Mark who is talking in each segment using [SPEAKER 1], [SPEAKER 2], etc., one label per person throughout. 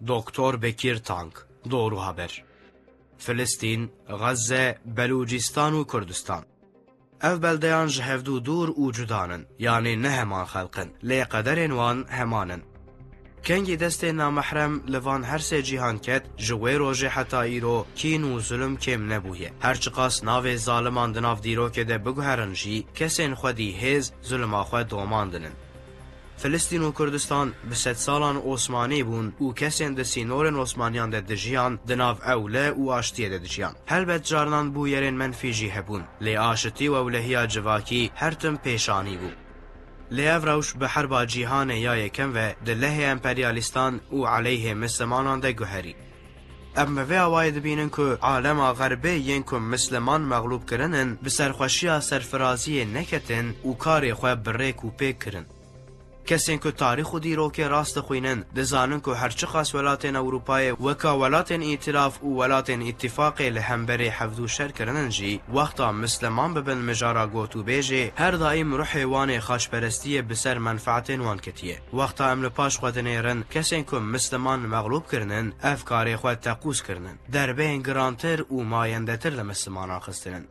[SPEAKER 1] دکتر بکیر تانک دورو haber فلسطین، غزه، بلوچستان و کردستان اف بلدیان جهفدو دور و جدانن یعنی نه همان خلقن لی قدرن وان همانن کنگی دست نامحرم لوان هر سه جیهان کت جوی روژه حتایی رو کین و ظلم کم نبویه هرچ قاس ناو ظالمان دناف دیرو که ده بگو هرنجی کسین خودی هز ظلم خود دوماندنن فلسطین و کردستان به 100 سالان عثمانی بون و کسین ده سینورن عثمانیان ده دجیان دناف اوله و آشتی ده دجیان هلبت جارنان بو یرین منفی جی هبون لی آشتی و اولهیا جواکی هرتم پیشانی بو لی روش به حرب جیهان یا یکم و دله امپریالیستان و علیه مسلمانان ده گوهری اما وی آوائی دبینن که عالم غربی ینکم مسلمان مغلوب کرنن به سرخوشی سرفرازی نکتن و کاری خواه بریک و پیک کرن کسین که تاریخ و دیرو که راست خوینن دزانن که هرچه خاص ولاتین اروپای وکا ولاتین ایتراف و ولاتین اتفاق لهمبری حفظو شر کرنن جی وقتا مسلمان ببن مجارا گوتو بیجه هر دائم روح وان خاش پرستی بسر منفعتین وان کتیه وقتا امل پاش خودنیرن کسین که مسلمان مغلوب کرنن افکار خود تقوز کرنن دربین گرانتر و ماینده تر لمسلمان آخستنن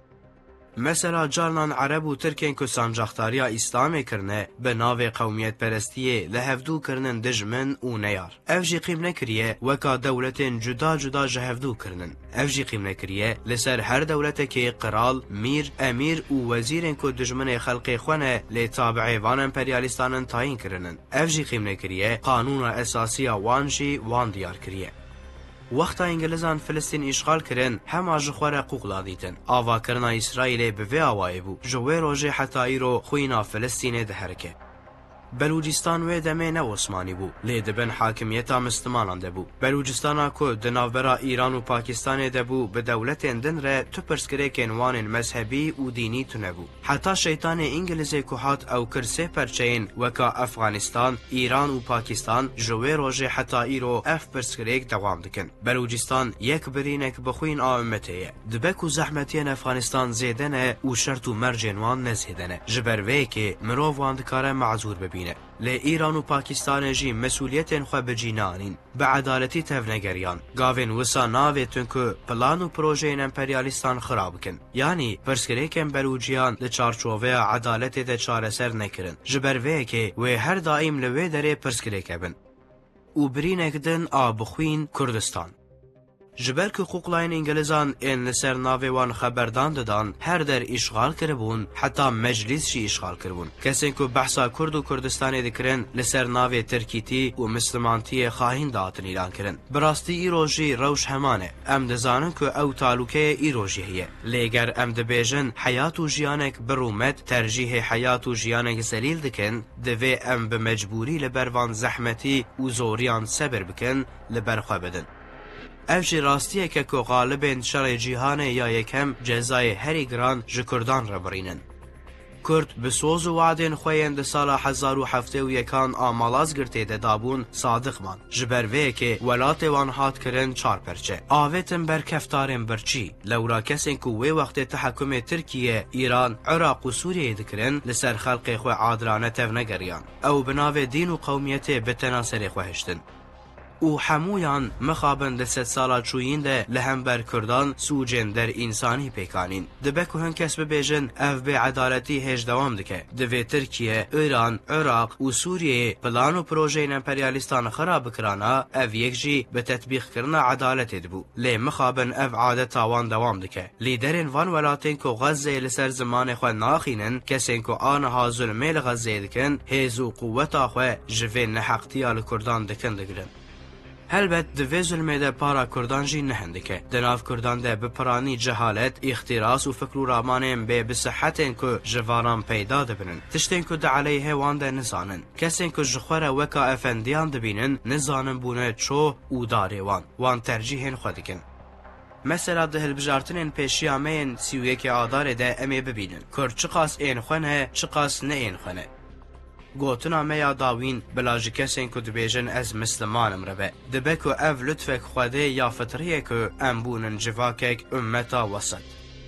[SPEAKER 1] مثلا جارنان عرب و ترکین که سانجاختاریا اسلامی کرنه به ناو قومیت پرستیه لهفدو کرنن دجمن و نیار افجی قیم نکریه وکا دولتین جدا جدا جهفدو کرنن افجی قیم نکریه لسر هر دولت که قرال میر امیر و وزیرین که دجمن خلق خونه لی تابع وان امپریالیستانن تاین کرنن افجی قیم نکریه قانون اساسی وانجی وان دیار کریه وقتا انگلزان فلسطین اشغال کرن همه جخوار قوقلا دیتن آوا کرنا اسرائیل به وی آوائه بو جوه روژه حتایی رو خوینا فلسطین ده هرکه بلوچستان و دمه نه عثمانی بو لی دبن حاکمیتا مسلمانان ده بو بلوچستانا که دناورا ایران و پاکستان ده بو به دولت اندن ره تو پرسکره کنوان مذهبی و دینی تو نبو حتی شیطان انگلیزی که هات او کرسه پرچین وکا افغانستان ایران و پاکستان جوه روژه حتایی رو اف پرسکره دوام دکن بلوچستان یک برینک بخوین آمته دبک و زحمتین افغانستان زیدنه و شرط و مرجنوان نزهدنه جبروه که مروف واندکاره معذور ببین لی ایران و پاکستان جی مسئولیتین خواه بجینانین به عدالتی تفنگریان گاوین وسا ناویتون که پلان و پروژین امپریالیستان خراب کن یعنی پرسکریکن بلوجیان لچارچوه عدالت ده چارسر نکرن جبروه که وی هر دائم لوی داره پرسکریک بن و برینک دن آبخوین کردستان جبر که قوقلاین انگلیزان این لسر ناویوان خبردان دادن هر در اشغال کربون حتی مجلس شی اشغال کربون کسی که بحثا کرد و کردستانی دکرن لسر ناوی ترکیتی و مسلمانتی خواهین داتن ایران کرن براستی ایروژی روش همانه ام دزانن که او تعلقه ایروژی هیه لیگر ام دبیجن حیات و جیانک برومت ترجیح حیات و جیانک زلیل دکن دوی ام بمجبوری لبروان زحمتی و زوریان صبر بکن لبرخوا بدن افجی راستیه که غالب انتشار جیهان یا یکم جزای هری گران جکردان را برینن کرد بسوز و وعدین خوین ده سال 1071 آمالاز گرته ده دابون صادق من جبروه که ولات وان هات کرن چار پرچه آویتن بر کفتارن برچی لورا کسین که وی وقت تحکم ترکیه ایران عراق و سوریه دکرن لسر خلق خو عادرانه تفنگریان او بناو دین و قومیت بتناسر خوهشتن و همویان مخابن ده 100 سالا چوین ده لهم بر کردان سوجن در انسانی پیکانین دبکو هن کس ببیجن اف به عدالتی هج دوام دکه دوی ترکیه، ایران، عراق و سوریه پلان و پروژه امپریالیستان خراب کرانا اف یک جی به تطبیق کرنا عدالت دبو لی مخابن اف عادت تاوان دوام دکه لیدرین وان ولاتین که غزه لسر زمان خو ناخینن کسین که آنها ظلمه لغزه دکن هیزو قوتا خو جوین نحقتیا لکردان دکن دگرن هلبت دوی ظلمه ده پارا کردان جی نهنده که دناف کردان ده بپرانی جهالت اختراس و فکر و رامانیم به بصحتین که جواران پیدا دبنن تشتین که ده علیه وان ده نزانن کسین که جخوره وکا افندیان دبینن نزانن بونه چو او داره وان ترجیحین خودکن مثلا ده هلبجارتنین پیشی آمین 31 آدار ده امی ببینن کر چقاس این خونه چقاس نه این خونه گوتنا میا داوین بلاج کسین که دبیجن از مسلمانم ربه دبکو اف لطفک خوده یا فطریه که امبونن جواکک امتا وسط